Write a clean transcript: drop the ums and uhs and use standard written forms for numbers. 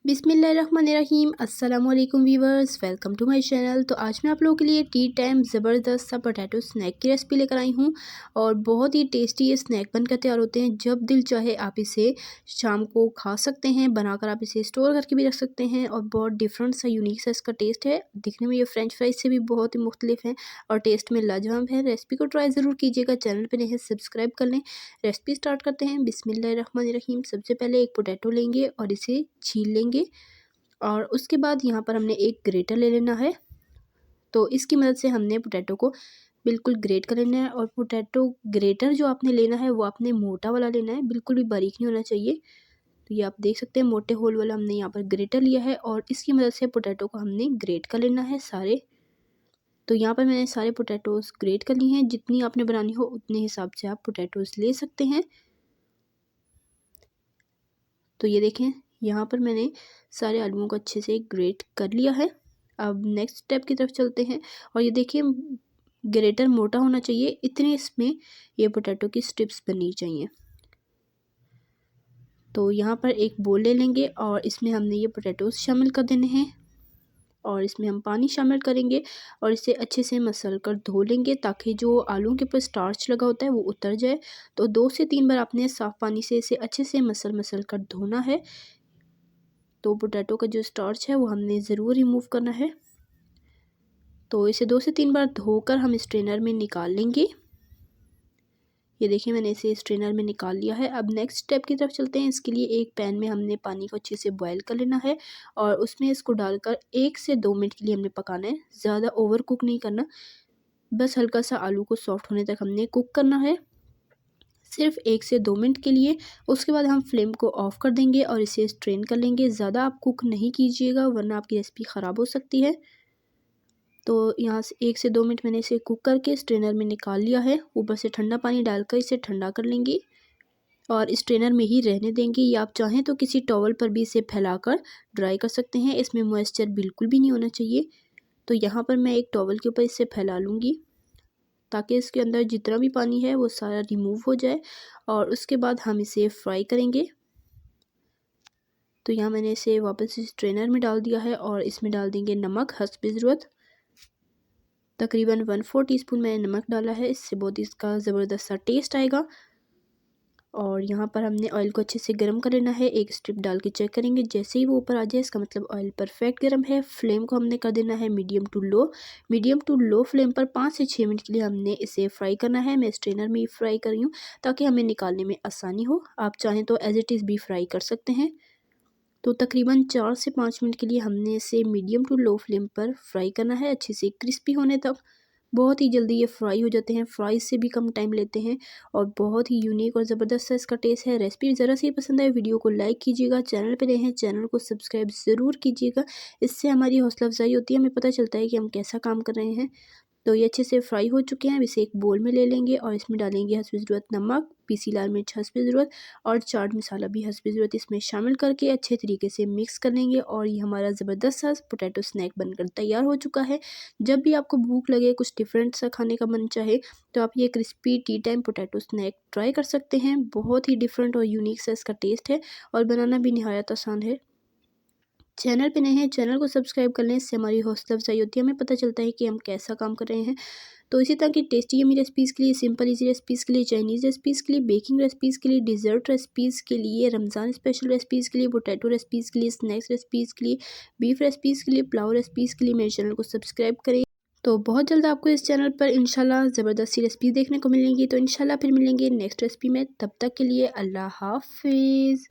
बिस्मिल्लाहिर्रहमानिर्रहीम। अस्सलामुअलैकुम viewers, welcome to my channel. तो आज मैं आप लोगों के लिए टी टाइम ज़बरदस्त सा पोटैटो स्नैक की रेसिपी लेकर आई हूँ और बहुत ही टेस्टी ये स्नैक बनकर तैयार होते हैं। जब दिल चाहे आप इसे शाम को खा सकते हैं, बनाकर आप इसे स्टोर करके भी रख सकते हैं और बहुत डिफरेंट सा यूनिक सा इसका टेस्ट है। दिखने में ये फ्रेंच फ्राइज से भी बहुत ही मुख्तलिफ है और टेस्ट में लाजवाब है। रेसिपी को ट्राई ज़रूर कीजिएगा, चैनल पर नए सब्सक्राइब कर लें। रेसिपी स्टार्ट करते हैं। बिस्मिल्लाहिर्रहमानिर्रहीम। सबसे पहले एक पोटैटो लेंगे और इसे छील लेंगे और उसके बाद यहाँ पर हमने एक ग्रेटर ले लेना है। तो इसकी मदद से हमने पोटैटो को बिल्कुल ग्रेट कर लेना है और पोटैटो ग्रेटर जो आपने लेना है वो आपने मोटा वाला लेना है, बिल्कुल भी बारीक नहीं होना चाहिए। तो ये आप देख सकते हैं मोटे होल वाला हमने यहाँ पर ग्रेटर लिया है और इसकी मदद से पोटैटो को हमने ग्रेट कर लेना है सारे। तो यहाँ पर मैंने सारे पोटैटोज़ ग्रेट कर लिए हैं। जितनी आपने बनानी हो उतने हिसाब से आप पोटैटोज़ ले सकते हैं। तो ये देखें, यहाँ पर मैंने सारे आलूओं को अच्छे से ग्रेट कर लिया है। अब नेक्स्ट स्टेप की तरफ चलते हैं और ये देखिए ग्रेटर मोटा होना चाहिए, इतने इसमें ये पोटैटो की स्ट्रिप्स बननी चाहिए। तो यहाँ पर एक बोल ले लेंगे और इसमें हमने ये पोटैटोज शामिल कर देने हैं और इसमें हम पानी शामिल करेंगे और इसे अच्छे से मसल कर धो लेंगे ताकि जो आलूओं के ऊपर स्टार्च लगा होता है वो उतर जाए। तो 2 से 3 बार आपने साफ़ पानी से इसे अच्छे से मसल कर धोना है। तो पोटैटो का जो स्टार्च है वो हमने ज़रूर रिमूव करना है। तो इसे 2 से 3 बार धोकर हम स्ट्रेनर में निकाल लेंगे। ये देखिए मैंने इसे स्ट्रेनर में निकाल लिया है। अब नेक्स्ट स्टेप की तरफ चलते हैं। इसके लिए एक पैन में हमने पानी को अच्छे से बॉयल कर लेना है और उसमें इसको डालकर 1 से 2 मिनट के लिए हमने पकाना है। ज़्यादा ओवर कुक नहीं करना, बस हल्का सा आलू को सॉफ्ट होने तक हमने कुक करना है, सिर्फ 1 से 2 मिनट के लिए। उसके बाद हम फ्लेम को ऑफ़ कर देंगे और इसे स्ट्रेन कर लेंगे। ज़्यादा आप कुक नहीं कीजिएगा वरना आपकी रेसिपी ख़राब हो सकती है। तो यहाँ से 1 से 2 मिनट मैंने इसे कुक करके स्ट्रेनर में निकाल लिया है। ऊपर से ठंडा पानी डालकर इसे ठंडा कर लेंगे और स्ट्रेनर में ही रहने देंगे, या आप चाहें तो किसी टॉवल पर भी इसे फैलाकर ड्राई कर सकते हैं। इसमें मॉइस्चर बिल्कुल भी नहीं होना चाहिए। तो यहाँ पर मैं एक टॉवल के ऊपर इसे फैला लूँगी ताकि इसके अंदर जितना भी पानी है वो सारा रिमूव हो जाए और उसके बाद हम इसे फ्राई करेंगे। तो यहाँ मैंने इसे वापस इस स्ट्रेनर में डाल दिया है और इसमें डाल देंगे नमक हस्ब ज़रूरत। तकरीबन 1/4 टीस्पून मैंने नमक डाला है, इससे बहुत ही इसका ज़बरदस्त सा टेस्ट आएगा। और यहाँ पर हमने ऑयल को अच्छे से गर्म कर लेना है। एक स्ट्रिप डाल के चेक करेंगे, जैसे ही वो ऊपर आ जाए इसका मतलब ऑयल परफेक्ट गर्म है। फ्लेम को हमने कर देना है मीडियम टू लो फ्लेम पर 5 से 6 मिनट के लिए हमने इसे फ्राई करना है। मैं स्ट्रेनर में ही फ्राई कर रही हूँ ताकि हमें निकालने में आसानी हो। आप चाहें तो एज इट इज़ भी फ्राई कर सकते हैं। तो तकरीबन 4 से 5 मिनट के लिए हमने इसे मीडियम टू लो फ्लेम पर फ्राई करना है, अच्छे से क्रिस्पी होने तक। बहुत ही जल्दी ये फ्राई हो जाते हैं, फ्राई से भी कम टाइम लेते हैं और बहुत ही यूनिक और ज़बरदस्त सा इसका टेस्ट है। रेसिपी ज़रा सी पसंद आए वीडियो को लाइक कीजिएगा, चैनल पे नए हैं चैनल को सब्सक्राइब ज़रूर कीजिएगा। इससे हमारी हौसला अफजाई होती है, हमें पता चलता है कि हम कैसा काम कर रहे हैं। तो ये अच्छे से फ्राई हो चुके हैं। अब इसे एक बोल में ले लेंगे और इसमें डालेंगे हस्ब ज़रूरत नमक, पीसी लाल मिर्च हस्ब ज़रूरत और चाट मसाला भी हस्ब ज़रूरत इसमें शामिल करके अच्छे तरीके से मिक्स कर लेंगे और ये हमारा ज़बरदस्त सा पोटैटो स्नैक बनकर तैयार हो चुका है। जब भी आपको भूख लगे, कुछ डिफरेंट सा खाने का मन चाहे, तो आप ये crispy tea time potato snack try कर सकते हैं। बहुत ही डिफरेंट और यूनिक सा इसका टेस्ट है और बनाना भी निहायत आसान है। चैनल पे नए हैं चैनल को सब्सक्राइब कर लें, इससे हमारी हौसला अफजाई होती है, हमें पता चलता है कि हम कैसा काम कर रहे हैं। तो इसी तरह की टेस्टी यम्मी रेसिपीज़ के लिए, सिंपल इजी रेसिपीज़ के लिए, चाइनीज़ रेसिपीज़ के लिए, बेकिंग रेसिपीज़ के लिए, डिज़र्ट रेसिपीज़ के लिए, रमज़ान स्पेशल रेसिपीज़ के लिए, पोटैटो रेसिपीज़ के लिए, स्नैक्स रेसिपीज़ के लिए, बीफ रेसिपीज़ के लिए, पुलाव रेसिपीज़ के लिए मेरे चैनल को सब्सक्राइब करें। तो बहुत जल्द आपको इस चैनल पर इंशाल्लाह ज़बरदस्त सी रेसिपी देखने को मिलेंगी। तो इंशाल्लाह फिर मिलेंगे नेक्स्ट रेसिपी में, तब तक के लिए अल्लाह हाफ़िज़।